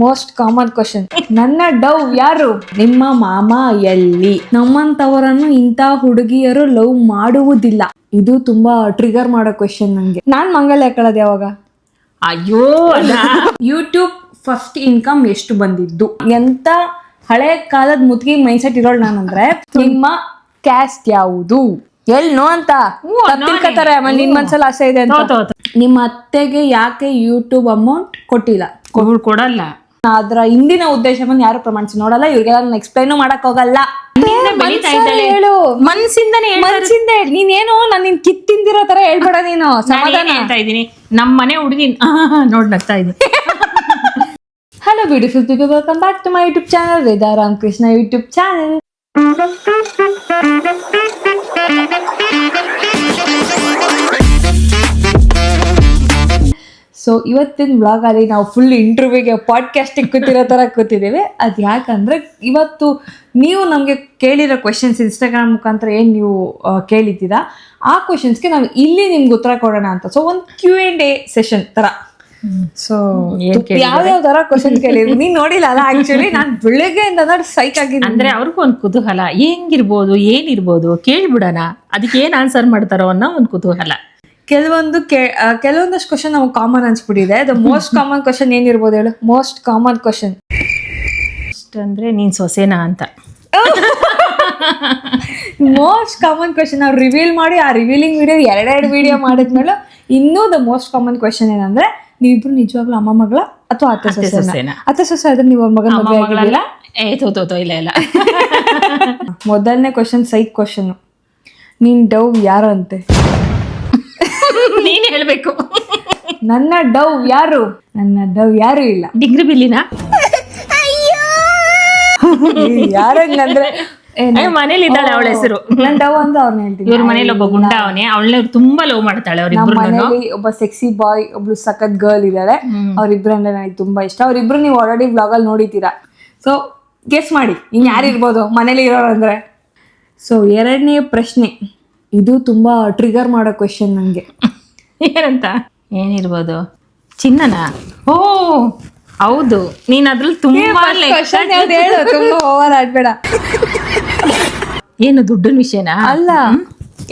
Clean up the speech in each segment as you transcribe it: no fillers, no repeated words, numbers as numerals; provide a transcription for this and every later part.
Most common question, ನನ್ನ ಡವ್ ಯಾರು? ನಿಮ್ಮ ಮಾಮ ಎಲ್ಲಿ? ನಮ್ಮಂತವರನ್ನು ಇಂಥ ಹುಡುಗಿಯರು ಲವ್ ಮಾಡುವುದಿಲ್ಲ. ಇದು ತುಂಬಾ ಟ್ರಿಗರ್ ಮಾಡೋ ಕ್ವಶನ್ ನಂಗೆ. ನಾನ್ ಮಂಗಲ್ಯ ಹಾಕೊಳ್ಳೋದು ಯಾವಾಗ? ಅಯ್ಯೋ ಯೂಟ್ಯೂಬ್ ಫಸ್ಟ್ ಇನ್ಕಮ್ ಎಷ್ಟು ಬಂದಿದ್ದು? ಎಂತ ಹಳೆ ಕಾಲದ ಮುತ್ಗಿ ಮೈಂಡ್ಸೆಟ್ ಇರೋಳು ನಾನಂದ್ರೆ, ನಿಮ್ಮ ಕ್ಯಾಸ್ಟ್ ಯಾವುದು? ನೋ ಅಂತ ತಿಳ್ಕೊತಾರೆ. ನಿನ್ ಮನ್ಸಲ್ಲಿ ಆಸೆ ಇದೆ ಅಂತ. ನಿಮ್ಮ ಅತ್ತೆಗೆ ಯಾಕೆ ಯೂಟ್ಯೂಬ್ ಅಮೌಂಟ್ ಕೊಟ್ಟಿಲ್ಲ? ಕೊಡಲ್ಲ. ಅದ್ರ ಹಿಂದಿನ ಉದ್ದೇಶವನ್ನು ಯಾರು ಪ್ರಮಾಣಿಸಿ ನೋಡಲ್ಲ. ಇವ್ರಿಗೆಲ್ಲ ನಾನು ಎಕ್ಸ್ಪ್ಲೈನ್ ಮಾಡಕ್ ಹೋಗಲ್ಲ. ಹೇಳು, ಮನ್ಸಿಂದನೇ ನೀನೇನು ನಾನು ನಿನ್ ಕಿತ್ತಿಂದಿರೋ ತರ ಹೇಳ್ಬೇಡ ನೀನು. ಸಮಾಧಾನ ಹೇಳ್ತಾ ಇದೀನಿ. ನಮ್ಮ ಮನೆ ಹುಡುಗಿ ನೋಡ್ ನಗ್ತಾ ಇದೀನಿ. Hello beautiful people, welcome back to my YouTube channel, Veda Ramakrishna YouTube channel. So ಇವತ್ತಿನ ಬ್ಲಾಗ್ ಅಲ್ಲಿ ನಾವು ಫುಲ್ ಇಂಟರ್ವ್ಯೂಗೆ ಪಾಡ್ಕಾಸ್ಟಿಗೆ ಕೂತಿರೋ ಥರ ಕೂತಿದ್ದೇವೆ. ಅದು ಯಾಕಂದರೆ ಇವತ್ತು ನೀವು ನಮಗೆ ಕೇಳಿರೋ ಕ್ವೆಶನ್ಸ್ ಇನ್ಸ್ಟಾಗ್ರಾಮ್ ಮುಖಾಂತರ ಏನು ನೀವು ಕೇಳಿದ್ದೀರಾ ಆ ಕ್ವೆಶನ್ಸ್ಗೆ ನಾವು ಇಲ್ಲಿ ನಿಮ್ಗೆ ಉತ್ತರ ಕೊಡೋಣ ಅಂತ. ಸೊ ಒಂದು Q&A ಸೆಷನ್ ಥರ. ಸೊ ಯಾವ್ಯಾವ ತರ ಕ್ವಶನ್ ಕೇಳಿದ್ವಿ ನೀನ್ ನೋಡಿಲ್ಲ ಅಲ್ಲ? ಆಕ್ಚುಲಿ ನಾನು ಬೆಳಗ್ಗೆಯಿಂದ ಸೈಕ್ ಆಗಿದ್ದೀನಿ. ಅಂದ್ರೆ ಅವ್ರಿಗೂ ಒಂದು ಕುತೂಹಲ, ಹೆಂಗಿರ್ಬೋದು ಏನಿರ್ಬೋದು ಕೇಳ್ಬಿಡೋಣ, ಅದಕ್ಕೆ ಏನ್ ಆನ್ಸರ್ ಮಾಡ್ತಾರೋ ಅನ್ನೋ ಒಂದು ಕುತೂಹಲ. ಕೆಲವೊಂದಷ್ಟು ಕ್ವಶನ್ ನಮಗೆ ಕಾಮನ್ ಅನ್ಸ್ಬಿಟ್ಟಿದೆ. ದ ಮೋಸ್ಟ್ ಕಾಮನ್ ಕ್ವಶನ್ ಏನಿರ್ಬೋದು ಹೇಳು? ಮೋಸ್ಟ್ ಕಾಮನ್ ಕ್ವಶನ್ ಅಂದ್ರೆ ನೀನ್ ಸೊಸೆನಾ ಅಂತ. ಮೋಸ್ಟ್ ಕಾಮನ್ ಕ್ವಶನ್ ನಾವು ರಿವೀಲ್ ಮಾಡಿ ಆ ರಿವೀಲಿಂಗ್ ವಿಡಿಯೋ ಎರಡೆರಡು ವಿಡಿಯೋ ಮಾಡಿದ್ಮೇಲೆ ಇನ್ನೂ ದ ಮೋಸ್ಟ್ ಕಾಮನ್ ಕ್ವಶನ್ ಏನಂದ್ರೆ, ನೀವಿಬ್ರು ನಿಜವಾಗ್ಲೂ ಅಮ್ಮ ಮಗಳ ಅಥವಾ ಅತ್ತೆ ಸೊಸೆನಾ? ಅತ್ತೆ ಸೊಸೆ ಆದ್ರೆ ನೀವು ಮಗನ ಮದುವೆ ಆಗಿಲ್ಲ? ಇಲ್ಲ. ಮೊದಲನೇ ಕ್ವಶನ್ ಸೈಕ್ ಕ್ವಶನ್, ನೀನ್ ಡವ್ ಯಾರು ಅಂತೆ? ನೀನ್ ಹೇಳ್ಬೇಕು. ನನ್ನ ಡವ್ ಯಾರು? ನನ್ನ ಡವ್ ಯಾರು ಇಲ್ಲ. ಡಿಗ್ರಿ ಬಿಲ್ಲಿನ ಯಾರಂಗಂದ್ರೆ ಮನೇಲಿ ಇದ್ದಾಳೆ ಅವಳ ಹೆಸರು. ನನ್ ಡವ್ ಅಂತ ಅವ್ರನ್ನ ಹೇಳ್ತೀನಿ. ಇವ್ರ ಮನೇಲಿ ಒಬ್ಬ ಗುಂಡ ಅವನೇ, ಅವಳನ್ನ ತುಂಬಾ ಲವ್ ಮಾಡ್ತಾಳೆ. ನಮ್ಮ ಮನೇಲಿ ಒಬ್ಬ ಸೆಕ್ಸಿ ಬಾಯ್, ಒಬ್ಳು ಸಖತ್ ಗರ್ಲ್ ಇದ್ದಾಳೆ. ಅವ್ರಿಬ್ರು ಅಂದ್ರೆ ನನಗೆ ತುಂಬಾ ಇಷ್ಟ. ಅವ್ರಿಬ್ರು ನೀವು ಆಲ್ರೆಡಿ ಬ್ಲಾಗ್ ಅಲ್ಲಿ ನೋಡಿದ್ದೀರಾ. ಸೊ ಗೆಸ್ ಮಾಡಿ ಇನ್ ಯಾರಿರ್ಬೋದು ಮನೇಲಿ ಇರೋರು ಅಂದ್ರೆ. ಸೊ ಎರಡನೇ ಪ್ರಶ್ನೆ, ಇದು ತುಂಬಾ ಟ್ರಿಗರ್ ಮಾಡೋ ಕ್ವೆಶನ್ ನಂಗೆ. ಏನಂತ? ಏನಿರ್ಬೋದು? ಚಿನ್ನನಾ? ಓ ಹೌದು, ನೀನ್ ಅದ್ರಲ್ಲಿ ತುಂಬಾ ಓವರ್ ಆಡ್ಬೇಡ. ಏನು ದುಡ್ಡಿನ ವಿಷಯನಾ? ಅಲ್ಲ,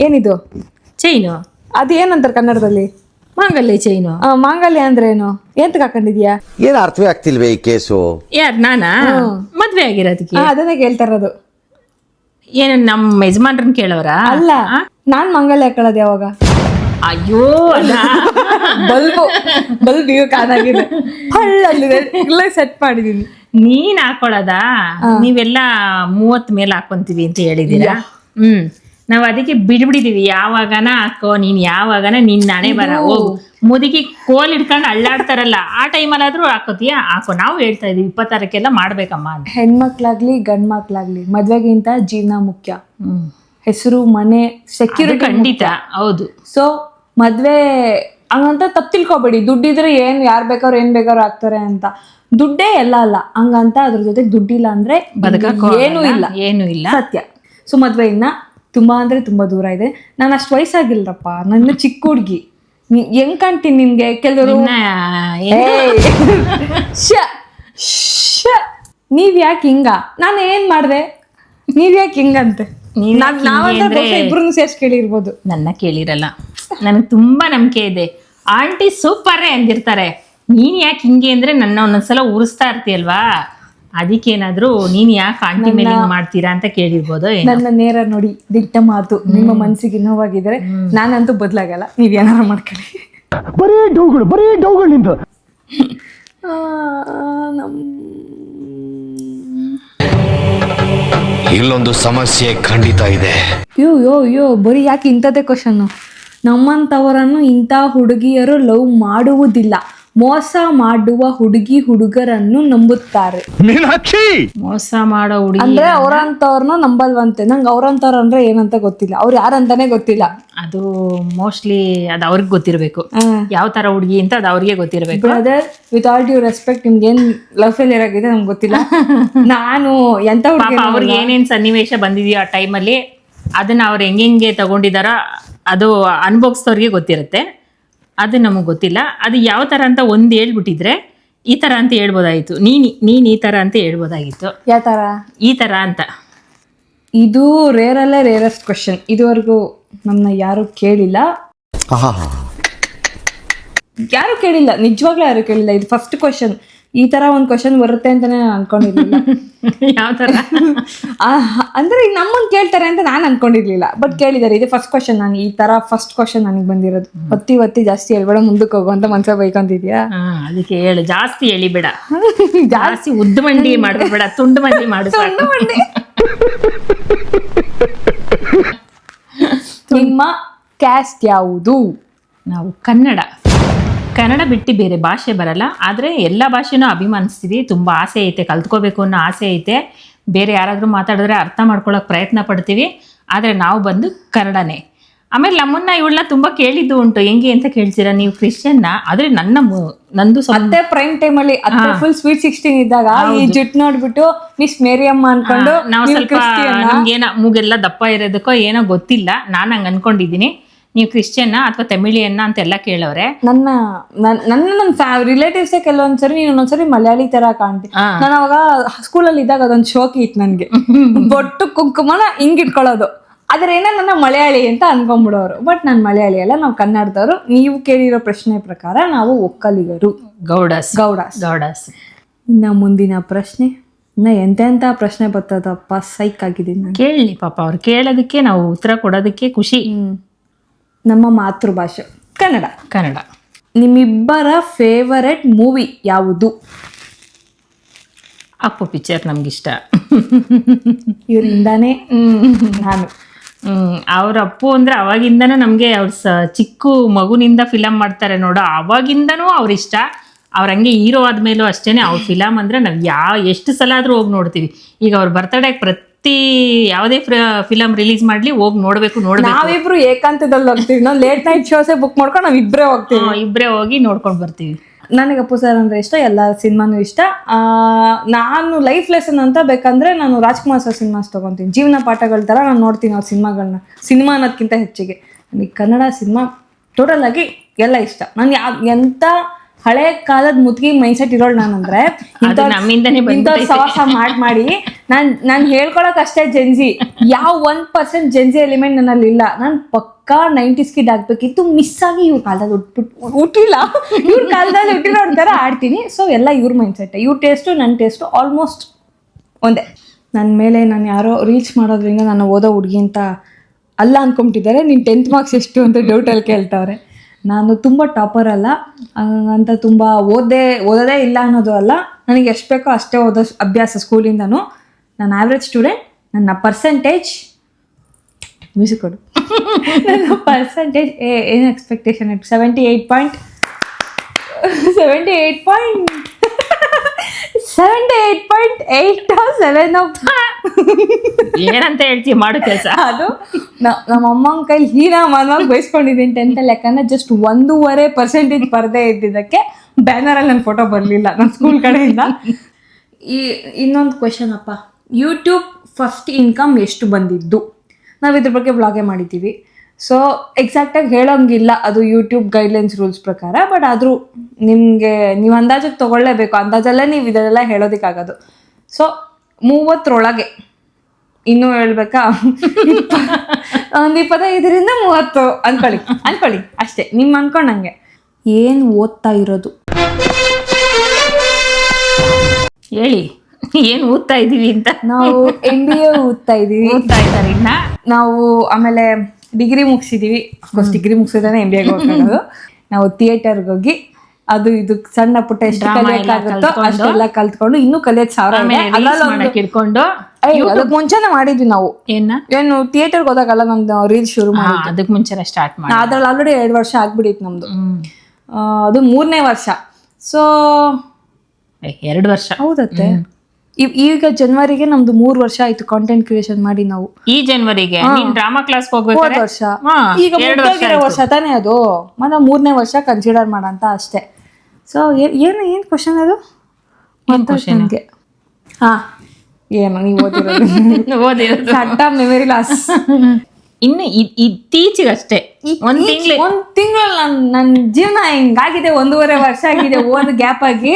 ಏನಿದು? ಚೈನು. ಅದೇನಂತಾರೆ ಕನ್ನಡದಲ್ಲಿ? ಮಾಂಗಲ್ಯ ಚೈನು. ಮಾಂಗಲ್ಯ ಅಂದ್ರೆ ಏನು? ಎಂತಕ್ ಹಾಕೊಂಡಿದ್ಯಾ? ಏನ್ ಅರ್ಥವೇ ಆಗ್ತಿಲ್ವೇ ಈ ಕೇಸು? ಯಾರ್ ನಾನಾ? ಮದ್ವೆ ಆಗಿರೋದಕ್ಕೆ ಅದನ್ನೇ ಕೇಳ್ತಾ ಇರೋದು. ಏನು ನಮ್ಮ ಯಜಮಾನ್ರನ್ ಕೇಳೋರ? ಅಲ್ಲ, ನಾನ್ ಮಂಗಲ್ಯ ಹಾಕೊಳ್ಳೋದು ಯಾವಾಗ? ಅಯ್ಯೋ ಬಲ್ಬ್ ಈಗ ಕಾಣಾಗಿದೆ, ಹಳ್ಳಲ್ಲಿದೆ, ಇಲ್ಲ ಸೆಟ್ ಮಾಡಿದೀನಿ. ನೀನ್ ಹಾಕೊಳ್ಳೋದಾ? ನೀವೆಲ್ಲ 30 ಮೇಲೆ ಹಾಕೊಂತೀವಿ ಅಂತ ಹೇಳಿದೀರಾ. ನಾವ್ ಅದಕ್ಕೆ ಬಿಡ್ಬಿಡಿದೀವಿ. ಯಾವಾಗನ ಹಾಕೋ ನೀನ್, ಯಾವಾಗನ ನಿನ್ ನಾನೇ ಬರ ಹೋಗು. ಮುದುಕಿ ಕೋಲ್ ಇಟ್ಕೊಂಡು ಅಳ್ಳಾಡ್ತಾರಲ್ಲ ಆ ಟೈಮಲ್ಲಾದ್ರೂ ಹಾಕೋತೀಯ? ಹಾಕೋ. ನಾವು ಹೇಳ್ತಾ ಇದೀವಿ 26ಕ್ಕೆಲ್ಲ ಮಾಡ್ಬೇಕಮ್ಮ ಅಂತ. ಹೆಣ್ಮಕ್ಳಾಗ್ಲಿ ಗಂಡ್ ಮಕ್ಳಾಗ್ಲಿ ಮದ್ವೆಗಿಂತ ಜೀವನ ಮುಖ್ಯ. ಹೆಸರು, ಮನೆ, ಸೆಕ್ಯೂರಿಟಿ ಖಂಡಿತ ಹೌದು. ಸೊ ಮದ್ವೆ ಹಂಗಂತ ತಪ್ಪು ತಿಳ್ಕೊಬೇಡಿ. ದುಡ್ಡಿದ್ರೆ ಏನ್ ಯಾರು ಬೇಕಾದ್ರು ಏನ್ ಬೇಕಾದ್ರು ಆಗ್ತಾರೆ ಅಂತ. ದುಡ್ಡೇ ಎಲ್ಲ ಅಲ್ಲ ಹಂಗಂತ ಅದ್ರ ಜೊತೆಗೆ ದುಡ್ಡಿಲ್ಲ ಅಂದ್ರೆ ಏನೂ ಇಲ್ಲ, ಸತ್ಯ. ಸೊ ಮದ್ವೆ ಇನ್ನ ತುಂಬಾ ಅಂದ್ರೆ ತುಂಬಾ ದೂರ ಇದೆ. ನಾನು ಅಷ್ಟು ವಯಸ್ಸಾಗಿಲ್ರಪ್ಪ, ನನ್ನ ಚಿಕ್ಕ ಹುಡ್ಗಿ. ಹೆಂಗ್ ಕಾಣ್ತೀನಿ ನಿಮ್ಗೆ? ಕೆಲವರು ನೀವ್ ಯಾಕೆ ಹಿಂಗ? ನಾನು ಏನ್ ಮಾಡ್ದೆ? ನೀವ್ ಯಾಕೆ ಹಿಂಗಂತೆ? ಇಬ್ರು ಸೇರ್ಸ್ ಕೇಳಿರ್ಬೋದು. ನನ್ನ ಕೇಳಿರಲ್ಲ. ನನಗೆ ತುಂಬಾ ನಂಬಿಕೆ ಇದೆ. ಆಂಟಿ ಸೂಪರೇ ಅಂದಿರ್ತಾರೆ. ನೀನ್ ಯಾಕೆ ಹಿಂಗೆ ಅಂದ್ರೆ ನನ್ನ ಒಂದೊಂದ್ಸಲ ಉರಿಸ್ತಾ ಇರ್ತೀಯಲ್ವಾ, ಅದಕ್ಕೇನಾದ್ರೂ ನೀನ್ ಯಾಕೆ ಆಂಟಿ ಮೇಲೆ ಮಾಡ್ತೀರಾ ಅಂತ ಕೇಳಿರ್ಬೋದು. ನನ್ನ ನೇರ ನೋಡಿ ದಿಟ್ಟ ಮಾತು ನಿಮ್ಮ ಮನ್ಸಿಗೆ ನೋವಾಗಿದ್ರೆ ನಾನಂತೂ ಬದ್ಲಾಗಲ್ಲ. ನೀವ್ ಏನಾರ ಮಾಡ್ಕೊಳ್ಳಿ. ಬರೀ ಡೌಗಳು ನಿಂದು. ಇಲ್ಲೊಂದು ಸಮಸ್ಯೆ ಖಂಡಿತ ಇದೆ. ಯೋ ಬರೀ ಯಾಕೆ ಇಂಥದ್ದೇ ಕ್ವಶನ್? ನಮ್ಮಂತವರನ್ನು ಇಂಥ ಹುಡುಗಿಯರು ಲವ್ ಮಾಡುವುದಿಲ್ಲ. ಮೋಸ ಮಾಡುವ ಹುಡುಗರನ್ನು ನಂಬುತ್ತಾರೆ. ಮೋಸ ಮಾಡೋ ಹುಡುಗಿ ಅಂದ್ರೆ ಅವ್ರಂತವ್ರನ್ನ ನಂಬಲ್ವಂತೆ. ನಂಗೆ ಅವ್ರಂತವ್ರ ಅಂದ್ರೆ ಏನಂತ ಗೊತ್ತಿಲ್ಲ, ಅವ್ರು ಯಾರಂತಾನೆ ಗೊತ್ತಿಲ್ಲ. ಅದು ಮೋಸ್ಟ್ಲಿ ಅದು ಅವ್ರಿಗೆ ಗೊತ್ತಿರ್ಬೇಕು, ಯಾವ ತರ ಹುಡುಗಿ ಅಂತ ಅದು ಅವ್ರಿಗೆ ಗೊತ್ತಿರ್ಬೇಕು. Brother, with all due respect, ನಿಮ್ಗೆ ಏನ್ ಲವ್ ಫೇಲಿಯರ್ ಆಗಿದೆ ನಮ್ಗೆ ಗೊತ್ತಿಲ್ಲ. ನಾನು ಎಂತ ಹುಡುಗಿ, ಅವ್ರಿಗೆ ಏನೇನ್ ಸನ್ನಿವೇಶ ಬಂದಿದೆಯೋ ಆ ಟೈಮಲ್ಲಿ ಅದನ್ನ ಅವ್ರು ಹೆಂಗೆ ತಗೊಂಡಿದಾರ ಅದು ಅನುಭವಿಸೋರಿಗೆ ಗೊತ್ತಿರುತ್ತೆ. ಅದು ನಮಗೆ ಗೊತ್ತಿಲ್ಲ. ಅದು ಯಾವ ಥರ ಅಂತ ಒಂದು ಹೇಳ್ಬಿಟ್ಟಿದ್ರೆ ಈ ತರ ಅಂತ ಹೇಳ್ಬೋದಾಗಿತ್ತು. ನೀನ್ ಈ ತರ ಅಂತ ಹೇಳ್ಬೋದಾಗಿತ್ತು. ಯಾವ ಥರ? ಈ ತರ ಅಂತ. ಇದು ರೇರಲ್ಲೇ ರೇರೆಸ್ಟ್ ಕ್ವಶನ್. ಇದುವರೆಗೂ ನಮ್ಮನ್ನ ಯಾರು ಕೇಳಿಲ್ಲ, ನಿಜವಾಗ್ಲೂ ಯಾರು ಕೇಳಿಲ್ಲ. ಇದು ಫಸ್ಟ್ ಕ್ವಶನ್. ಈ ತರ ಒಂದು ಕ್ವಶನ್ ಬರುತ್ತೆ ಅಂತಾನೆ ನಾನು ಅನ್ಕೊಂಡಿರ್ಲಿಲ್ಲ. ಯಾವ ತರ ಅಂದ್ರೆ ಈಗ ನಮ್ಮನ್ನ ಕೇಳ್ತಾರೆ ಅಂತ ನಾನು ಅನ್ಕೊಂಡಿರ್ಲಿಲ್ಲ, ಬಟ್ ಕೇಳಿದಾರೆ. ಇದು ಫಸ್ಟ್ ಕ್ವಶನ್. ನಾನು ಈ ತರ ಫಸ್ಟ್ ಕ್ವಶನ್ ನನಗೆ ಬಂದಿರೋದು. ಒತ್ತಿ ಜಾಸ್ತಿ ಹೇಳ್ಬೇಡ, ಮುಂದಕ್ಕೆ ಹೋಗು ಅಂತ ಮನ್ಸ ಬೈಕೊಂತಿದ್ಯಾ? ಅದಕ್ಕೆ ಹೇಳು, ಜಾಸ್ತಿ ಎಳಿಬೇಡ, ಜಾಸ್ತಿ ಉದ್ದ ಮಂಡಿ ಮಾಡಬೇಡ, ತುಂಡು ಮಂಡಿ ಮಾಡು ಸಾಕು. ನಿಮ್ಮ ಕ್ಯಾಸ್ಟ್ ಯಾವುದು? ನಾವು ಕನ್ನಡ ಬಿಟ್ಟು ಬೇರೆ ಭಾಷೆ ಬರಲ್ಲ. ಆದರೆ ಎಲ್ಲ ಭಾಷೆನೂ ಅಭಿಮಾನಿಸ್ತೀವಿ. ತುಂಬ ಆಸೆ ಐತೆ, ಕಲ್ತ್ಕೋಬೇಕು ಅನ್ನೋ ಆಸೆ ಐತೆ. ಬೇರೆ ಯಾರಾದರೂ ಮಾತಾಡಿದ್ರೆ ಅರ್ಥ ಮಾಡ್ಕೊಳ್ಳೋಕೆ ಪ್ರಯತ್ನ ಪಡ್ತೀವಿ. ಆದರೆ ನಾವು ಬಂದು ಕನ್ನಡನೇ. ಆಮೇಲೆ ನಮ್ಮನ್ನ ಇವಳನ್ನ ತುಂಬ ಕೇಳಿದ್ದು ಉಂಟು, ಹೆಂಗೆ ಅಂತ ಕೇಳ್ತೀರಾ ನೀವು ಕ್ರಿಶ್ಚಿಯನ್ನ? ಆದರೆ ನಂದು ಅತ್ತೆ ಪ್ರೈಮ್ ಟೈಮ್ ಅಲ್ಲಿ ಅತ್ತೆ ಫುಲ್ ಸ್ವೀಟ್ 16 ಇದ್ದಾಗ ಈ ಜುಟ್ ನೋಡ್ಬಿಟ್ಟು ಮಿಸ್ ಮೇರಿಯಮ್ಮ ಅನ್ಕೊಂಡು ನಾವು ಸ್ವಲ್ಪ ನಮ್ಗೇನೋ ಮೂಗೆಲ್ಲ ದಪ್ಪ ಇರೋದಕ್ಕೋ ಏನೋ ಗೊತ್ತಿಲ್ಲ, ನಾನು ಹಂಗೆ ಅನ್ಕೊಂಡಿದ್ದೀನಿ. ನೀವು ಕ್ರಿಶ್ಚಿಯನ್ನ ಅಥವಾ ತಮಿಳಿಯನ್ನ ಅಂತೆಲ್ಲ ಕೇಳವ್ರೆ. ನನ್ನ ರಿಲೇಟಿವ್ಸೇ ಕೆಲವೊಂದ್ಸರಿ ನೀನು ಒಂದೊಂದ್ಸರಿ ಮಲಯಾಳಿ ತರ ಕಾಣ್ತೀನಿ. ನಾನು ಅವಾಗ ಸ್ಕೂಲಲ್ಲಿ ಇದ್ದಾಗ ಅದೊಂದು ಶೋಕಿ ಇತ್ತು ನನ್ಗೆ. ಬೊಟ್ಟು ಕುಂಕುಮನ ಹಿಂಗಿಟ್ಕೊಳ್ಳೋದು, ಆದ್ರೆ ಏನೋ ನನ್ನ ಮಲಯಾಳಿ ಅಂತ ಅನ್ಕೊಂಡ್ಬಿಡೋರು. ಬಟ್ ನಾನು ಮಲಯಾಳಿ ಅಲ್ಲ, ನಾವು ಕನ್ನಡದವರು. ನೀವು ಕೇಳಿರೋ ಪ್ರಶ್ನೆ ಪ್ರಕಾರ ನಾವು ಒಕ್ಕಲಿಗರು, ಗೌಡಾಸ್. ಇನ್ನ ಮುಂದಿನ ಪ್ರಶ್ನೆ. ಇನ್ನ ಎಂತೆಂತ ಪ್ರಶ್ನೆ ಬರ್ತದಪ್ಪ, ಸೈಕ್ ಆಗಿದ್ದೀನಿ ನಾನು. ಕೇಳಿ ಪಾಪ, ಅವ್ರು ಕೇಳೋದಕ್ಕೆ ನಾವು ಉತ್ತರ ಕೊಡೋದಕ್ಕೆ ಖುಷಿ. ನಮ್ಮ ಮಾತೃಭಾಷೆ ಕನ್ನಡ. ನಿಮ್ಮಿಬ್ಬರ ಫೇವರೆಟ್ ಮೂವಿ ಯಾವುದು? ಅಪ್ಪು ಪಿಕ್ಚರ್ ನಮ್ಗಿಷ್ಟ. ಇವರಿಂದಾನೇ ನಾನು ಅವ್ರ ಅಪ್ಪು ಅಂದ್ರೆ ಅವಾಗಿಂದನೂ ನಮಗೆ ಅವ್ರ ಚಿಕ್ಕ ಮಗುನಿಂದ ಫಿಲಮ್ ಮಾಡ್ತಾರೆ ನೋಡೋ, ಅವಾಗಿಂದನೂ ಅವ್ರಿಷ್ಟ. ಅವ್ರ ಹಂಗೆ ಹೀರೋ ಆದ್ಮೇಲೂ ಅಷ್ಟೇನೆ. ಅವ್ರ ಫಿಲಮ್ ಅಂದ್ರೆ ನಾವು ಎಷ್ಟು ಸಲ ಆದ್ರೂ ಹೋಗಿ ನೋಡ್ತೀವಿ. ಈಗ ಅವ್ರ ಬರ್ತಡೇಗೆ ಪ್ರತಿ ಯಾವುದೇ ಫಿಲಮ್ ರಿಲೀಸ್ ಮಾಡ್ಲಿ ಹೋಗಿ ನೋಡ್ಬೇಕು. ನಾವಿಬ್ರು ಏಕಾಂತದಲ್ಲಿ ಹೋಗ್ತೀವಿ. ನಾವು ಲೇಟ್ ನೈಟ್ ಶೋಸೇ ಬುಕ್ ಮಾಡ್ಕೊಂಡು ನಾವು ಇಬ್ಬರೇ ಹೋಗಿ ನೋಡ್ಕೊಂಡು ಬರ್ತೀವಿ. ನನಗೆ ಅಪ್ಪು ಸರ್ ಅಂದ್ರೆ ಇಷ್ಟ, ಎಲ್ಲ ಸಿನಿಮಾನು ಇಷ್ಟ. ನಾನು ಲೈಫ್ ಲೆಸನ್ ಅಂತ ಬೇಕಂದ್ರೆ ನಾನು ರಾಜ್ಕುಮಾರ್ ಸರ್ ಸಿನಿಮಾಸ್ ತಗೊಂತೀನಿ. ಜೀವನ ಪಾಠಗಳ ಥರ ನಾನು ನೋಡ್ತೀನಿ ಅವ್ರ ಸಿನಿಮಾ ಅನ್ನೋದಕ್ಕಿಂತ ಹೆಚ್ಚಿಗೆ ನನಗೆ ಕನ್ನಡ ಸಿನಿಮಾ ಟೋಟಲ್ ಆಗಿ ಎಲ್ಲ ಇಷ್ಟ. ನಾನು ಎಂಥ ಹಳೆ ಕಾಲದ ಮುದುಕಿ ಮೈಂಡ್ಸೆಟ್ ಇರೋಳು ನಾನಂದ್ರೆ ಇಂಥ ಸವಾಸ ಮಾಡಿ ನಾನು ಹೇಳ್ಕೊಳಕ್ ಅಷ್ಟೇ ಜೆನ್ಜಿ. ಯಾವ 1% ಜೆನ್ಜಿ ಎಲಿಮೆಂಟ್ ನನ್ನಲ್ಲಿ ಇಲ್ಲ. ನಾನು ಪಕ್ಕಾ 90s ಕಿಡ್ ಆಗ್ಬೇಕಿತ್ತು. ಮಿಸ್ ಆಗಿ ಇವ್ರ ಕಾಲದಲ್ಲಿ ಹುಟ್ಟಿಲ್ಲ, ಇವ್ರ ಕಾಲದಲ್ಲಿ ಹುಟ್ಟಿರೋರ್ ಥರ ಆಡ್ತೀನಿ. ಸೊ ಎಲ್ಲ ಇವ್ರ ಮೈಂಡ್ಸೆಟ್, ಇವ್ರ ಟೇಸ್ಟು ನನ್ನ ಟೇಸ್ಟು ಆಲ್ಮೋಸ್ಟ್ ಒಂದೇ. ನನ್ನ ಮೇಲೆ ನಾನು ಯಾರೋ ರೀಚ್ ಮಾಡೋದ್ರಿಂದ ನಾನು ಓದೋ ಹುಡುಗಿ ಅಂತ ಅಲ್ಲ ಅಂದ್ಕೊಂಬಿಟ್ಟಿದ್ದಾರೆ. ನೀನು 10th ಮಾರ್ಕ್ಸ್ ಎಷ್ಟು ಅಂತ ಡೌಟಲ್ಲಿ ಕೇಳ್ತವ್ರೆ. ನಾನು ತುಂಬ ಟಾಪರ್ ಅಲ್ಲ ಅಂತ, ತುಂಬ ಓದೋದೇ ಇಲ್ಲ ಅನ್ನೋದು ಅಲ್ಲ. ನನಗೆ ಎಷ್ಟು ಬೇಕೋ ಅಷ್ಟೇ ಓದೋ ಅಭ್ಯಾಸ ಸ್ಕೂಲಿಂದನೂ. ನಾನು ಆವ್ರೇಜ್ ಸ್ಟೂಡೆಂಟ್. ನನ್ನ ಪರ್ಸೆಂಟೇಜ್ ಮ್ಯೂಸಿಕ್ ಕೊಡು. ನನ್ನ ಪರ್ಸೆಂಟೇಜ್ ಏನು ಎಕ್ಸ್ಪೆಕ್ಟೇಷನ್ ಇತ್ತು? 78.8 ಏನಂತ ಹೇಳ್ತೀವಿ ಮಾಡೋ ಕೆಲಸ. ಅದು ನಮ್ಮ ಅಮ್ಮನ ಕೈಲಿ ಮನವಾಗಿ ಬಯಸ್ಕೊಂಡಿದ್ದೀನಿ 10th. ಯಾಕಂದ್ರೆ ಜಸ್ಟ್ 1.5% ಪರದೆ ಇದ್ದಿದ್ದಕ್ಕೆ ಬ್ಯಾನರಲ್ಲಿ ನನ್ನ ಫೋಟೋ ಬರಲಿಲ್ಲ ನನ್ನ ಸ್ಕೂಲ್ ಕಡೆಯಿಂದ. ಇನ್ನೊಂದು ಕ್ವೆಶನ್ ಅಪ್ಪ, ಯೂಟ್ಯೂಬ್ ಫಸ್ಟ್ ಇನ್ಕಮ್ ಎಷ್ಟು ಬಂದಿದ್ದು? ನಾವು ಇದ್ರ ಬಗ್ಗೆ ವ್ಲಾಗೇ ಮಾಡಿದ್ದೀವಿ. ಸೊ ಎಕ್ಸಾಕ್ಟಾಗಿ ಹೇಳೋಂಗಿಲ್ಲ, ಅದು ಯೂಟ್ಯೂಬ್ ಗೈಡ್ಲೈನ್ಸ್ ರೂಲ್ಸ್ ಪ್ರಕಾರ. ಬಟ್ ಆದರೂ ನಿಮಗೆ ನೀವು ಅಂದಾಜಿಗೆ ತೊಗೊಳ್ಳೇಬೇಕು. ಅಂದಾಜಲ್ಲೇ ನೀವು ಇದೆಲ್ಲ ಹೇಳೋದಕ್ಕಾಗೋದು. ಸೊ 30 ಇನ್ನೂ ಹೇಳ್ಬೇಕಾ? ಒಂದು 25ರಿಂದ 30 ಅನ್ಕೊಳ್ಳಿ ಅಷ್ಟೇ. ನಿಮ್ಮ ಅನ್ಕೊಂಡಂಗೆ. ಏನು ಓದ್ತಾ ಇರೋದು? ಹೇಳಿ, ಏನು ಓದ್ತಾ ಇದೀವಿ ಅಂತ. ನಾವು MBA ಓದ್ತಾ ಇದ್ದೀವಿ. ನಾವು ಆಮೇಲೆ ಡಿಗ್ರಿ ಮುಗಿಸಿದೀವಿ. ಅಫ್ಕೋರ್ಸ್ ಡಿಗ್ರಿ ಮುಗಿಸಿದ್ರೆ MBA ಹೋಗೋದು. ನಾವು ಥಿಯೇಟರ್ಗೆ ಹೋಗಿ ಅದು ಇದು ಸಣ್ಣ ಪುಟ್ಟ ಎಷ್ಟು ಕಲಿಯಕ್ಕಾಗುತ್ತೋ ಅಷ್ಟೆಲ್ಲ ಕಲ್ತ್ಕೊಂಡು ಇನ್ನೂ ಕಲಿಯೋದು ಇಟ್ಕೊಂಡು ಅದಕ್ಕೆ ಮುಂಚೆನೆ ಮಾಡಿದ್ವಿ ನಾವು. ಏನು ಥಿಯೇಟರ್ಗೆ ಹೋದಾಗಲ್ಲ ನಮ್ದು ರೀಲ್ಸ್ ಶುರು ಮಾಡಿ, ಅದಕ್ಕೆ ಮುಂಚೆನೆ ಸ್ಟಾರ್ಟ್ ಮಾಡಿ. ಅದ್ರಲ್ಲಿ ಆಲ್ರೆಡಿ 2 ವರ್ಷ ಆಗ್ಬಿಟ್ಟಿತ್ತು ನಮ್ದು. ಅದು 3ನೇ ವರ್ಷ. ಸೊ 2 ವರ್ಷ ಹೌದತ್ತೆ. ಈಗ ಜನವರಿಗೆ ನಮ್ದು 3 ವರ್ಷ ಆಯ್ತು ಕಾಂಟೆಂಟ್ ಕ್ರಿಯೇಷನ್ ಮಾಡಿ. ನಾವು ಈ ಜನವರಿಗೆ ಡ್ರಾಮಾ ಕ್ಲಾಸ್ ಹೋಗ್ಬೇಕು. ವರ್ಷ ಈಗ ವರ್ಷ ತಾನೇ ಅದು. ಮತ್ತೆ 3ನೇ ವರ್ಷ ಕನ್ಸಿಡರ್ ಮಾಡಂತ ಅಷ್ಟೇ. ಸೊ ಏನು ಕ್ವಶನ್ ಅದು? ನನ್ಗೆ ಏನು ನೀವು ಓದಿರೋದು ಸಟ್ಟ ಮೆಮರಿ ಲಾಸ್. ಇನ್ನು ಇತ್ತೀಚೆಗಷ್ಟೇ ಒಂದ್ ತಿಂಗಳಲ್ಲಿ ನನ್ನ ಜೀವನ ಹಿಂಗಾಗಿದೆ. 1.5 ವರ್ಷ ಆಗಿದೆ ಓದ್ ಗ್ಯಾಪ್ ಆಗಿ.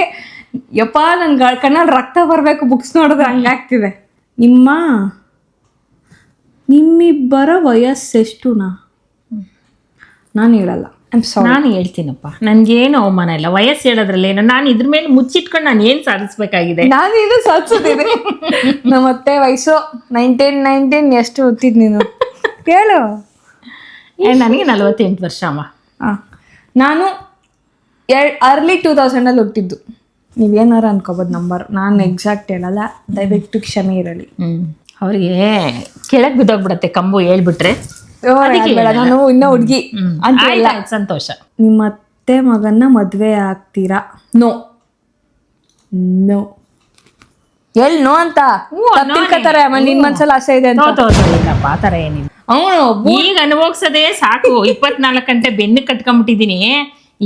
ಯಪ್ಪ ನನ್ ಕಣ್ಣಲ್ಲಿ ರಕ್ತ ಬರ್ಬೇಕು ಬುಕ್ಸ್ ನೋಡಿದ್ರೆ ಹಂಗಾಗ್ತಿದೆ. ನಿಮ್ಮಿಬ್ಬರ ವಯಸ್ಸೆಷ್ಟುನಾ? ನಾನು ಹೇಳಲ್ಲ. ನಾನು ಹೇಳ್ತೀನಪ್ಪ, ನನ್ಗೇನು ಅವಮಾನ ಇಲ್ಲ. ವಯಸ್ಸು ಹೇಳೋದ್ರಲ್ಲೇನು, ನಾನು ಇದ್ರ ಮೇಲೆ ಮುಚ್ಚಿಟ್ಕೊಂಡು ನಾನು ಏನ್ ಸಾಧಿಸ್ಬೇಕಾಗಿದೆ? ನಾನು ಇದು ಸಾಧಿಸಿದ್ದೀನಿ. ನಮ್ಮತ್ತೆ ವಯಸ್ಸು 19 ಎಷ್ಟು ಓದ್ತಿದ್ ನೀನು ಹೇಳು? ನನಗೆ 48 ವರ್ಷ ಅಮ್ಮ. ನಾನು ಅರ್ಲಿ 2000 ಹುಟ್ಟಿದ್ದು. ನೀವೇನಾರು ಅನ್ಕೋಬೋದು ನಂಬರ್, ನಾನು ಎಕ್ಸಾಕ್ಟ್ ಹೇಳಲ್ಲ, ದಯವಿಟ್ಟು ಕ್ಷಮೆ ಇರಲಿ. ಅವ್ರಿಗೆ ಕೆಳಗೆ ಬಿದ್ದೋಗ್ಬಿಡತ್ತೆ ಕಂಬು ಹೇಳ್ಬಿಟ್ರೆ. ನಾನು ಇನ್ನ ಹುಡ್ಗಿ ಅಂತ ಇಲ್ಲ. ಸಂತೋಷ. ನಿಮ್ಮ ಅತ್ತೆ ಮಗನ್ನ ಮದ್ವೆ ಆಗ್ತೀರಾ? ನೋ. ನೋ ಅಂತ ತಿಳ್ಕೊತಾರೆ. ನಿನ್ ಮನ್ಸಲ್ಲಿ ಆಸೆ ಇದೆ ಅಂತ. ಇಲ್ಲಪ್ಪ, ಆ ಥರ ಏನಿಲ್ಲ. ಈಗ ಅನುಭವಿಸೋದೇ ಸಾಕು. 24 ಗಂಟೆ ಬೆನ್ನು ಕಟ್ಕೊಂಡ್ಬಿಟ್ಟಿದೀನಿ.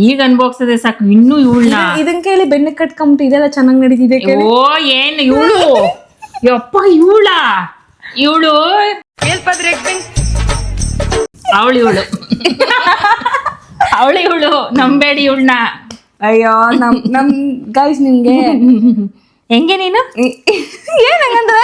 ಈಗ ಅನುಭವಿಸೋದೇ ಸಾಕು. ಇನ್ನೂ ಇವಳನ್ನ ಇದನ್ ಕೇಳಿ ಬೆನ್ನು ಕಟ್ಕೊಂಬಿಟ್ಟು ಇದೆಲ್ಲ ಚೆನ್ನಾಗಿ ನಡೀತಿದೆ. ಓ ಏನು ಇವಳು, ಯಪ್ಪ ಇವಳು ಅವಳು ನಂಬೇಡಿ ಇವಳನ್ನ. ಅಯ್ಯೋ ನಮ್ ಗೈಸ್, ನಿಮ್ಗೆ ಹೆಂಗೆ ನೀನು ಏನಂದ್ರೆ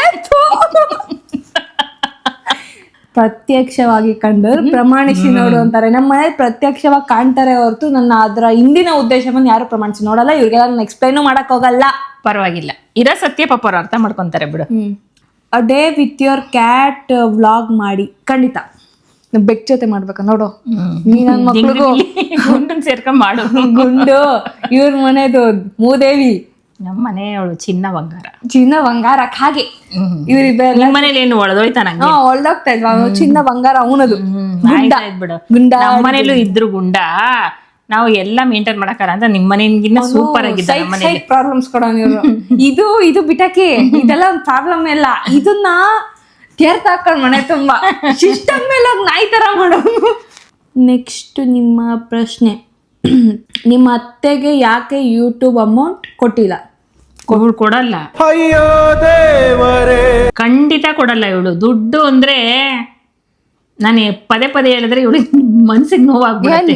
ಪ್ರತ್ಯಕ್ಷವಾಗಿ ಕಂಡರು ಪ್ರಮಾಣಿಸಿ ನೋಡು ಅಂತಾರೆ. ನಮ್ಮ ಮನೇಲಿ ಪ್ರತ್ಯಕ್ಷವಾಗಿ ಕಾಣ್ತಾರೆ ಹೊರತು ನನ್ನ ಅದರ ಹಿಂದಿನ ಉದ್ದೇಶವನ್ನು ಯಾರು ಪ್ರಮಾಣಿಸಿ ನೋಡಲ್ಲ. ಇವ್ರಿಗೆಲ್ಲ ನಾನು ಎಕ್ಸ್ಪ್ಲೈನು ಮಾಡಕ್ ಹೋಗಲ್ಲ. ಪರವಾಗಿಲ್ಲ, ಇರೋ ಸತ್ಯ ಪಾಪ ಅವ್ರು ಅರ್ಥ ಮಾಡ್ಕೊಂತಾರೆ ಬಿಡು. A day with your cat vlog ಮಾಡಿ. ಖಂಡಿತ ಬೆಕ್ ಜೊತೆ ಮಾಡ್ಬೇಕ ನೋಡು. ನೀ ನನ್ ಮಕ್ಳಿಗೂ ಗುಂಡನ್ ಸೇರ್ಕೊಂಡ್ ಮಾಡು. ಗುಂಡು ಇವ್ರ ಮನೆದು ಮೂದೇವಿ, ನಮ್ಮ ಮನೆಯವಳು ಚಿನ್ನ ಬಂಗಾರ ಹಾಗೆ ಇವ್ರಿಬ್ಬರ ನಿಮ್ಮ ಮನೇಲಿ ಏನು ಒಳದೋಯ್ತಾ? ನಂಗೆ ಒಳ್ದೋಗ್ತಾ ಇದ್ವಾ? ಚಿನ್ನ ಬಂಗಾರ ಅವನದು ಬಿಡು. ನಮ್ಮ ಮನೇಲೂ ಇದ್ರು ಗುಂಡ. ನಾವು ಎಲ್ಲ ಮೇಂಟೈನ್ ಮಾಡಕ್ಕಾರ ಅಂತ ನಿಮ್ಮ ಮನೆಗಿನ್ನ ಸೂಪರ್ ಆಗಿದೆ. ನಮ್ಮ ಮನೇಲಿ ಪ್ರಾಬ್ಲಮ್ಸ್ ಕೊಡೋ ಇದು ಬಿಟಾಕಿ ಇದೆಲ್ಲ ಒಂದು ಪ್ರಾಬ್ಲಮ್ ಇಲ್ಲ. ಇದನ್ನ ಕೇರ್ತ ಹಾಕೊಂಡ್ ಮನೆ ತುಂಬಾ ಸಿಸ್ಟಮ್ ಮೇಲೆ ಹೋಗಿ ನಾಯಿ ತರ ಮಾಡೋದು. ನೆಕ್ಸ್ಟ್ ನಿಮ್ಮ ಪ್ರಶ್ನೆ, ನಿಮ್ಮ ಅತ್ತೆಗೆ ಯಾಕೆ ಯೂಟ್ಯೂಬ್ ಅಮೌಂಟ್ ಕೊಟ್ಟಿಲ್ಲ? ಇವಳು ಕೊಡಲ್ಲ, ಖಂಡಿತ ಕೊಡಲ್ಲ ಇವಳು. ದುಡ್ಡು ಅಂದ್ರೆ ನಾನು ಪದೇ ಹೇಳಿದ್ರೆ ಇವಳು ಮನ್ಸಿಗೆ ನೋವಾಗ್ಬಿಡುತ್ತೆ.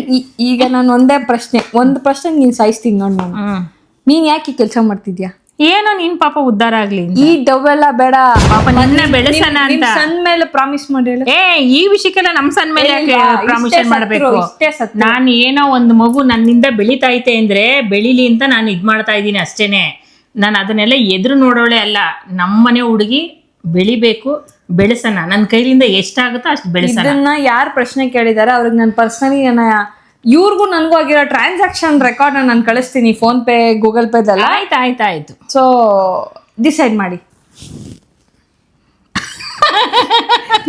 ಈಗ ನಾನು ಒಂದು ಪ್ರಶ್ನೆ ನೀನ್ ಸಾಯಿಸ್ತೀನಿ ನೋಡ್. ನಾನು ನೀನ್ ಯಾಕೆ ಕೆಲಸ ಮಾಡ್ತಿದ್ಯಾ? ಏನೋ ನೀನ್ ಪಾಪ ಉದ್ಧಾರ ಆಗ್ಲಿ. ಈ ಡವೆಲ್ಲ ಬೇಡ ಪಾಪ ನಿನ್ನ ಬೆಳೆಸೋಣ ಅಂತ ಸಣ್ಣ ಮೇಲೆ ಪ್ರಾಮಿಸ್ ಮಾಡಿ. ಈ ವಿಷಯಕ್ಕೆಲ್ಲ ನಮ್ ಸಣ್ಣ ಮೇಲೆ ಯಾಕೆ ಪ್ರಾಮಿಷನ್ ಮಾಡ್ಬೇಕು? ನಾನು ಏನೋ ಒಂದು ಮಗು ನನ್ನಿಂದ ಬೆಳಿತಾ ಐತೆ ಅಂದ್ರೆ ಬೆಳಿಲಿ ಅಂತ ನಾನು ಇದ್ ಮಾಡ್ತಾ ಇದ್ದೀನಿ ಅಷ್ಟೇನೆ. ನಾನು ಅದನ್ನೆಲ್ಲ ಎದುರು ನೋಡೋಳೆ ಅಲ್ಲ. ನಮ್ಮನೆ ಹುಡುಗಿ ಬೆಳಿಬೇಕು, ಬೆಳೆಸೋಣ. ನನ್ನ ಕೈಲಿಂದ ಎಷ್ಟಾಗುತ್ತೋ ಅಷ್ಟು ಬೆಳೆಸೋಣ. ಇದನ್ನ ಯಾರು ಪ್ರಶ್ನೆ ಕೇಳಿದಾರೆ ಅವ್ರಿಗೆ ನಾನು ಪರ್ಸನಲಿ ಇವ್ರಿಗೂ ನನ್ಗೂ ಆಗಿರೋ ಟ್ರಾನ್ಸಾಕ್ಷನ್ ರೆಕಾರ್ಡ್ ನಾನು ಕಳಿಸ್ತೀನಿ, ಫೋನ್ ಪೇ ಗೂಗಲ್ ಪೇದಲ್ಲ. ಆಯ್ತು. ಸೊ ಡಿಸೈಡ್ ಮಾಡಿ.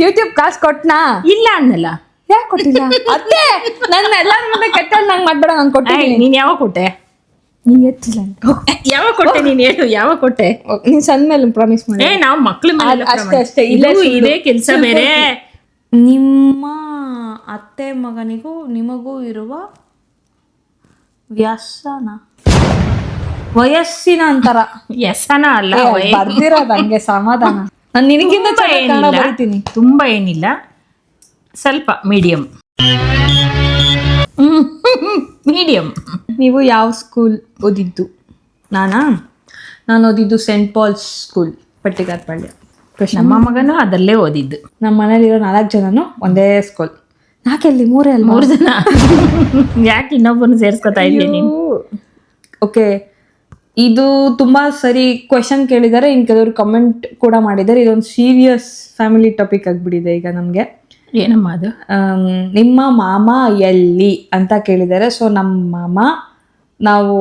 ಯೂಟ್ಯೂಬ್ ಕಾಸು ಕೊಟ್ನಾ? ಇಲ್ಲ ಅನ್ನಲ್ಲ. ಯಾಕೆ ಕೊಟ್ಟಿಲ್ಲ? ಅದೇ ನನ್ನ ಎಲ್ಲರ ಮುಂದೆ ಕೆಟ್ಟ ನಂಗೆ ಮಾಡ್ಬೇಡ. ನಾನು ಕೊಟ್ಟಿದ್ದೀನಿ. ನೀನ್ ಯಾವಾಗ ಕೊಟ್ಟೆ? ನೀ ಎತ್ತಿಲ್ಲ. ಯಾವಾಗ ಕೊಟ್ಟೆ ನೀನ್ ಹೇಳು, ಯಾವಾಗ ಕೊಟ್ಟೆ? ನೀನ್ ಸಣ್ಣ ಮೇಲೆ ಪ್ರಾಮಿಸ್ ಮಾಡಿ. ನಾವು ಮಕ್ಳು ಅಷ್ಟೇ ಇದೇ ಕೆಲಸ ಬೇರೆ. ನಿಮ್ಮ ಅತ್ತೆ ಮಗನಿಗೂ ನಿಮಗೂ ಇರುವ ವಯಸ್ಸಿನ ಅಂತರ. ವ್ಯಸನ ಅಲ್ಲ, ಬರ್ದಿರೋದು ಹಂಗೆ ಸಮಾಧಾನ. ನಾನು ನಿನಗಿಂತ ಬರೀತೀನಿ. ತುಂಬಾ ಏನಿಲ್ಲ, ಸ್ವಲ್ಪ ಮೀಡಿಯಂ. ನೀವು ಯಾವ ಸ್ಕೂಲ್ ಓದಿದ್ದು? ನಾನು ಓದಿದ್ದು ಸೆಂಟ್ ಪಾಲ್ಸ್ ಸ್ಕೂಲ್, ಪಟ್ಟಿಗಾರಪಳ್ಳಿ. ನಮ್ಮ ಮಗನೂ ಅದಲ್ಲೇ ಓದಿದ್ದು. ನಮ್ಮ ಮನೇಲಿರೋ 4 ಜನನು ಒಂದೇ ಸ್ಕೂಲ್. 3 ಜನ. ಯಾಕೆ ಇನ್ನೊಬ್ಬನು ಸೇರ್ಸ್ಕೊತಾ ಇದ್ದೀನಿ ನೀನು? ಓಕೆ, ಇದು ತುಂಬಾ ಸರಿ ಕ್ವೆಶನ್ ಕೇಳಿದ್ದಾರೆ. ಇನ್ ಕೆಲವರು ಕಮೆಂಟ್ ಕೂಡ ಮಾಡಿದ್ದಾರೆ. ಇದೊಂದು ಸೀರಿಯಸ್ ಫ್ಯಾಮಿಲಿ ಟಾಪಿಕ್ ಆಗಿಬಿಟ್ಟಿದೆ ಈಗ ನಮಗೆ. ಏನಮ್ಮ ಅದು? ನಿಮ್ಮ ಮಾಮ ಎಲ್ಲಿ ಅಂತ ಕೇಳಿದ್ದಾರೆ. ಸೊ ನಮ್ಮ ಮಾಮ ನಾವು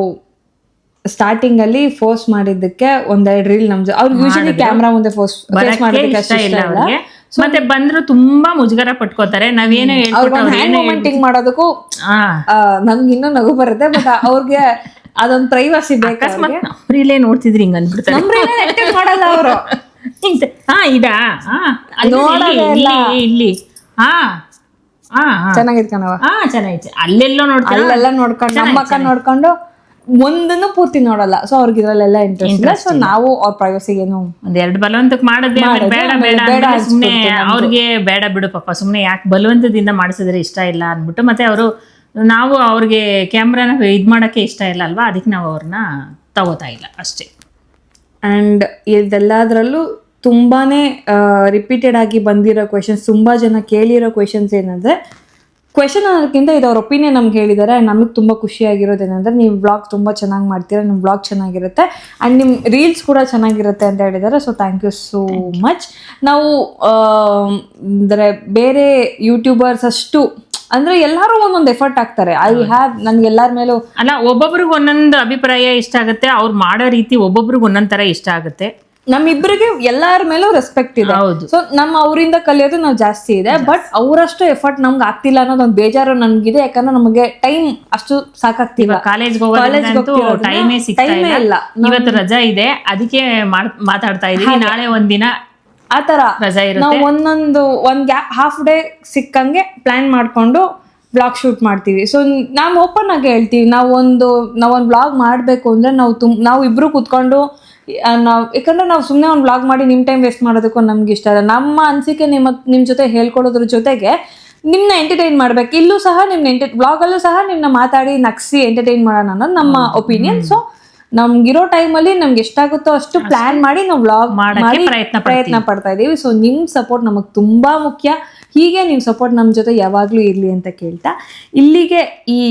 ಸ್ಟಾರ್ಟಿಂಗ್ ಅಲ್ಲಿ ಫೋರ್ಸ್ ಮಾಡಿದ್ದಕ್ಕೆ 1-2 ರೀಲ್ ನಮ್ದು ಅವ್ರಿಗೆ ಯೂಶಲಿ ಕ್ಯಾಮ್ರಾ ಮುಂದೆ ಫೋರ್ಸ್ ಮಾಡೋದಕ್ಕೆ ಇಷ್ಟ ಇಲ್ಲ. ಮತ್ತೆ ಬಂದ್ರು ತುಂಬಾ ಮುಜುಗರ ಪಟ್ಕೋತಾರೆ. ನಾವೇನೋ ಹ್ಯಾಂಡ್ ಮೂಮೆಂಟಿಂಗ್ ಮಾಡೋದಕ್ಕೂ ನಮ್ಗೆ ಇನ್ನೂ ನಗು ಬರುತ್ತೆ. ಬಟ್ ಅವ್ರಿಗೆ ಅದೊಂದು ಪ್ರೈವಸಿ ಬೇಕು. ಅಕಸ್ಮಾತ್ ರೀಲೇ ನೋಡ್ತಿದ್ರಿ ಹಿಂಗ ಅನ್ಬಿಡ್ತಾರೆ. ಮಾಡಲ್ಲ ಅವರು. ಇದಾ ಇಲ್ಲಿ ಚೆನ್ನಾಗಿತ್ತು ಕಣವ. ಚೆನ್ನಾಗಿತ್ತು. ಅಲ್ಲೆಲ್ಲ ನೋಡ್ಕೊಂಡು ನಮ್ಮ ಅಕ್ಕ ನೋಡ್ಕೊಂಡು ಒಂದನ್ನು ಪೂರ್ತಿ ನೋಡಲ್ಲ. ಸೊ ಅವ್ರಿಗೆ ಇದ್ರಲ್ಲೆಲ್ಲ ಇಂಟ್ರೆಸ್ಟ್ ಇಲ್ಲ. ಸೊ ನಾವು ಅವ್ರ ಪ್ರೈವಸಿಗೆ ಏನು 1-2 ಬಲವಂತಕ್ಕೆ ಮಾಡಿದ್ವಿ. ಬೇಡ ಸುಮ್ನೆ ಅವ್ರಿಗೆ ಬೇಡ ಬಿಡು ಪಾಪ, ಸುಮ್ನೆ ಯಾಕೆ ಬಲವಂತದಿಂದ ಮಾಡಿಸಿದ್ರೆ ಇಷ್ಟ ಇಲ್ಲ ಅಂದ್ಬಿಟ್ಟು. ಮತ್ತೆ ಅವರು ನಾವು ಅವ್ರಿಗೆ ಕ್ಯಾಮ್ರಾನ ಇದ್ ಮಾಡಕ್ಕೆ ಇಷ್ಟ ಇಲ್ಲ ಅಲ್ವಾ, ಅದಕ್ಕೆ ನಾವು ಅವ್ರನ್ನ ತಗೋತಾ ಇಲ್ಲ ಅಷ್ಟೇ. ಆ್ಯಂಡ್ ಇದೆಲ್ಲದರಲ್ಲೂ ತುಂಬಾ ರಿಪೀಟೆಡ್ ಆಗಿ ಬಂದಿರೋ ಕ್ವೆಶನ್ಸ್, ತುಂಬ ಜನ ಕೇಳಿರೋ ಕ್ವೆಶನ್ಸ್ ಏನಂದರೆ, ಕ್ವೆಶನ್ ಅನ್ನೋದಕ್ಕಿಂತ ಇದು ಅವ್ರ ಒಪಿನಿಯನ್ ನಮ್ಗೆ ಹೇಳಿದ್ದಾರೆ. ಆ್ಯಂಡ್ ನಮಗೆ ತುಂಬ ಖುಷಿಯಾಗಿರೋದೇನೆಂದರೆ, ನೀವು ವ್ಲಾಗ್ ತುಂಬ ಚೆನ್ನಾಗಿ ಮಾಡ್ತೀರಾ, ನಿಮ್ಮ ವ್ಲಾಗ್ ಚೆನ್ನಾಗಿರುತ್ತೆ ಆ್ಯಂಡ್ ನಿಮ್ಮ ರೀಲ್ಸ್ ಕೂಡ ಚೆನ್ನಾಗಿರುತ್ತೆ ಅಂತ ಹೇಳಿದ್ದಾರೆ. So thank you so much. ನಾವು ಅಂದರೆ ಬೇರೆ ಯೂಟ್ಯೂಬರ್ಸ್ ಅಷ್ಟು ಅಂದರೆ ಎಲ್ಲರೂ ಒಂದೊಂದು ಎಫರ್ಟ್ ಹಾಕ್ತಾರೆ. ಐ ಹ್ಯಾವ್, ನನಗೆ ಎಲ್ಲರ ಮೇಲೂ ಅಲ್ಲ, ಒಬ್ಬೊಬ್ರಿಗೆ ಒಂದೊಂದು ಅಭಿಪ್ರಾಯ ಇಷ್ಟ ಆಗುತ್ತೆ, ಅವ್ರು ಮಾಡೋ ರೀತಿ ಒಬ್ಬೊಬ್ರಿಗೆ ಒಂದೊಂದು ಥರ ಇಷ್ಟ ಆಗುತ್ತೆ. ನಮ್ಮಿಬ್ಬರಿಗೆ ಎಲ್ಲರ ಮೇಲೂ ರೆಸ್ಪೆಕ್ಟ್ ಇದೆ. ಸೊ ನಮ್ಮ ಅವರಿಂದ ಕಲಿಯೋದು ನಾವು ಜಾಸ್ತಿ ಇದೆ, ಬಟ್ ಅವರಷ್ಟು ಎಫರ್ಟ್ ನಮ್ಗೆ ಆಗ್ತಿಲ್ಲ ಅನ್ನೋದೊಂದು ಬೇಜಾರು ನನ್ಗಿದೆ. ಯಾಕಂದ್ರೆ ನಮಗೆ ಟೈಮ್ ಅಷ್ಟು ಸಾಕಾಗ್ತಿಲ್ಲ. ಕಾಲೇಜ್ಗೆ ಟೈಮೇ ಸಿಗ್ತಾ ಇಲ್ಲ. ಇವತ್ತು ರಜಾ ಇದೆ, ಅದಕ್ಕೆ ಮಾತಾಡ್ತಾ ಇದೀವಿ. ನಾಳೆ ಒಂದಿನ ಆ ಥರ ರಜಾ ಇರುತ್ತೆ. ನಾವು ಒಂದ್ ಹಾಫ್ ಡೇ ಸಿಕ್ಕಂಗೆ ಪ್ಲಾನ್ ಮಾಡ್ಕೊಂಡು ಬ್ಲಾಗ್ ಶೂಟ್ ಮಾಡ್ತೀವಿ. ಸೊ ನಾವು ಓಪನ್ ಆಗಿ ಹೇಳ್ತೀವಿ, ನಾವೊಂದು ಬ್ಲಾಗ್ ಮಾಡಬೇಕು ಅಂದರೆ ನಾವು ಇಬ್ರು ಕೂತ್ಕೊಂಡು ಯಾಕಂದ್ರೆ ನಾವು ಸುಮ್ಮನೆ ಒಂದು ಬ್ಲಾಗ್ ಮಾಡಿ ನಿಮ್ಮ ಟೈಮ್ ವೇಸ್ಟ್ ಮಾಡೋದಕ್ಕೂ ನಮ್ಗೆ ಇಷ್ಟ ಇಲ್ಲ. ನಮ್ಮ ಅನಿಸಿಕೆ ನಿಮ್ಮ ಜೊತೆ ಹೇಳ್ಕೊಡೋದ್ರ ಜೊತೆಗೆ ನಿಮ್ಮನ್ನ ಎಂಟರ್ಟೈನ್ ಮಾಡ್ಬೇಕು. ಇಲ್ಲೂ ಸಹ ನಿಮ್ಮ ಬ್ಲಾಗಲ್ಲೂ ಸಹ ನಿಮ್ಮನ್ನ ಮಾತಾಡಿ ನಗ್ಸಿ ಎಂಟರ್ಟೈನ್ ಮಾಡೋಣ ಅನ್ನೋದು ನಮ್ಮ ಒಪಿನಿಯನ್. ಸೊ ನಮ್ಗಿರೋ ಟೈಮಲ್ಲಿ ನಮ್ಗೆ ಎಷ್ಟಾಗುತ್ತೋ ಅಷ್ಟು ಪ್ಲಾನ್ ಮಾಡಿ ನಾವು ವ್ಲಾಗ್ ಮಾಡಿ ಪ್ರಯತ್ನ ಪಡ್ತಾ ಇದೀವಿ. ಸೊ ನಿಮ್ಮ ಸಪೋರ್ಟ್ ನಮಗೆ ತುಂಬಾ ಮುಖ್ಯ. ಹೀಗೆ ನಿಮ್ಮ ಸಪೋರ್ಟ್ ನಮ್ಮ ಜೊತೆ ಯಾವಾಗಲೂ ಇರಲಿ ಅಂತ ಕೇಳ್ತಾ ಇಲ್ಲಿಗೆ ಈ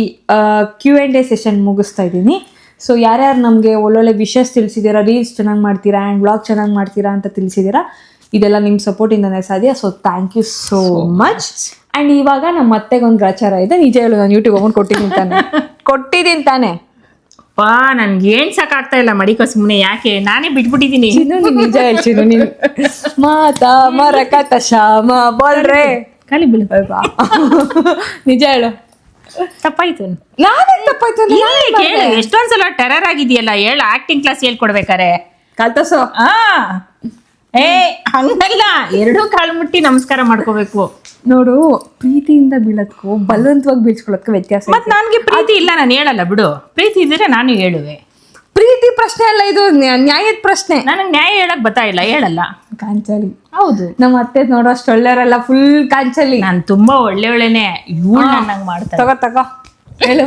Q&A ಸೆಷನ್ ಮುಗಿಸ್ತಾ ಇದ್ದೀನಿ. ಸೊ ಯಾರ್ಯಾರು ನಮಗೆ ಒಳ್ಳೊಳ್ಳೆ ವಿಷಯಸ್ ತಿಳಿಸಿದ್ದೀರಾ, ರೀಲ್ಸ್ ಚೆನ್ನಾಗಿ ಮಾಡ್ತೀರಾ ಆ್ಯಂಡ್ ವ್ಲಾಗ್ ಚೆನ್ನಾಗಿ ಮಾಡ್ತೀರಾ ಅಂತ ತಿಳಿಸಿದ್ದೀರಾ, ಇದೆಲ್ಲ ನಿಮ್ಮ ಸಪೋರ್ಟಿಂದನೇ ಸಾಧ್ಯ. So thank you so much. And ಇವಾಗ ನಮ್ಮ ಅತ್ತೆಗೆ ಒಂದು ಗ್ರಾಚಾರ ಇದೆ. ನಿಜ ಹೇಳು, ನಾನು ಯೂಟ್ಯೂಬ್ ಅಕೌಂಟ್ ಕೊಟ್ಟಿದ್ದೀನಿ ತಾನೆ. ಪಾ ನನ್ಗೆ ಏನ್ ಸಾಕಾಗ್ತಾ ಇಲ್ಲ ಮಡಿಕೋ, ಸುಮ್ಮನೆ ಯಾಕೆ, ನಾನೇ ಬಿಟ್ಬಿಟ್ಟಿದ್ದೀನಿ. ನಿಜ ಹೇಳ್ತೀನಿ ನೀನು. ಮಾತಾ ಮರಕತ ಶ್ಯಾಮ ಬೋಲ್ರೆ ಖಾಲಿ ಬಿಡು. ನಿಜ ಹೇಳು, ತಪ್ಪಾಯ್ತು. ನಾನೇ ತಪ್ಪಾಯ್ತು ಕೇಳು, ಎಷ್ಟೊಂದ್ಸಲ ಟೆರರ್ ಆಗಿದೆಯಲ್ಲ, ಹೇಳು. ಆಕ್ಟಿಂಗ್ ಕ್ಲಾಸ್ ಹೇಳ್ಕೊಡ್ಬೇಕಾರೆ ಕಲ್ತಸೋ. ಹಂಗಲ್ಲ, ಎರಡೂ ಕಾಳು ಮುಟ್ಟಿ ನಮಸ್ಕಾರ ಮಾಡ್ಕೋಬೇಕು. ನೋಡು, ಪ್ರೀತಿಯಿಂದ ಬೀಳೋದಕ್ಕೂ ಬಲವಂತವಾಗಿ ಬೀಳ್ಸ್ಕೊಳ್ಳೋದಕ್ಕೂ ವ್ಯತ್ಯಾಸ. ಮತ್ ನನ್ಗೆ ಪ್ರೀತಿ ಇಲ್ಲ, ನಾನು ಹೇಳಲ್ಲ ಬಿಡು. ಪ್ರೀತಿ ಇದ್ರೆ ನಾನು ಹೇಳುವೆ. ಪ್ರೀತಿ ಪ್ರಶ್ನೆ ಅಲ್ಲ ಇದು, ನ್ಯಾಯದ ಪ್ರಶ್ನೆ. ನನಗೆ ನ್ಯಾಯ ಹೇಳಕ್ ಬರ್ತಾ ಇಲ್ಲ, ಹೇಳಲ್ಲ. ಕಾಂಚಲಿ. ಹೌದು, ನಮ್ಮ ಅತ್ತೆ ನೋಡೋ ಅಷ್ಟು ಒಳ್ಳೆಯವರಲ್ಲ, ಫುಲ್ ಕಾಂಚಲಿ. ನಾನು ತುಂಬಾ ಒಳ್ಳೆಯವಳೇನೆ. ಇವಳು ನನ್ನಂಗ್ ಮಾಡ್ತಾರೆ. ತಗೋ ಹೇಳು.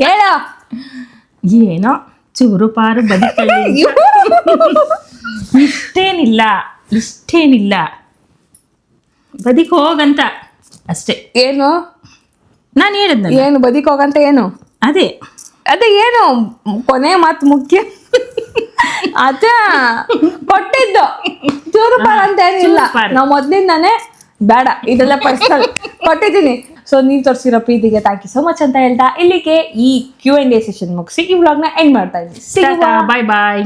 ಹೇಳ. ಏನೋ ಚೂರು ಪಾರು ಬದುಕಲ್ಲಿ ಇಷ್ಟೇನಿಲ್ಲ ಬದಿಕ್ ಹೋಗಂತ ಅಷ್ಟೇ. ಏನು ನಾನು ಹೇಳಿದ್ನ, ಏನು ಬದಿಕ್ ಹೋಗಂತ? ಏನು ಅದೇ ಏನು ಕೊನೆ ಮಾತು ಮುಖ್ಯ. ಅದ ಕೊಟ್ಟಿದ್ದು ಚೂರು ಪಾರ ಅಂತ ಏನಿಲ್ಲ. ನಾವು ಮೊದ್ಲಿಂದಾನೇ ಬೇಡ, ಇದೆಲ್ಲ ಪರ್ಸನಲ್ ಕೊಟ್ಟಿದ್ದೀನಿ. ಸೊ ನೀವು ತೋರಿಸಿರೋ ಪ್ರೀತಿಗೆ ಥ್ಯಾಂಕ್ ಯು ಸೋ ಮಚ್ ಅಂತ ಹೇಳ್ತಾ ಇಲ್ಲಿಗೆ ಈ Q&A ಸೆಷನ್ ಮುಗಿಸಿ ಈ ವ್ಲಾಗ್ನ ಎಂಡ್ ಮಾಡ್ತಾ ಇದ್ದೀನಿ. ಬಾಯ್ ಬಾಯ್.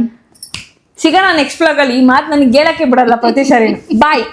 ಸಿಗೋಣ ನೆಕ್ಸ್ಟ್ ವ್ಲಾಗಲ್ಲಿ. ಈ ಮಾತು ನನಗೆ ಹೇಳಕ್ಕೆ ಬಿಡಲ್ಲ ಪ್ರತಿ ಸರಿ. ಬಾಯ್.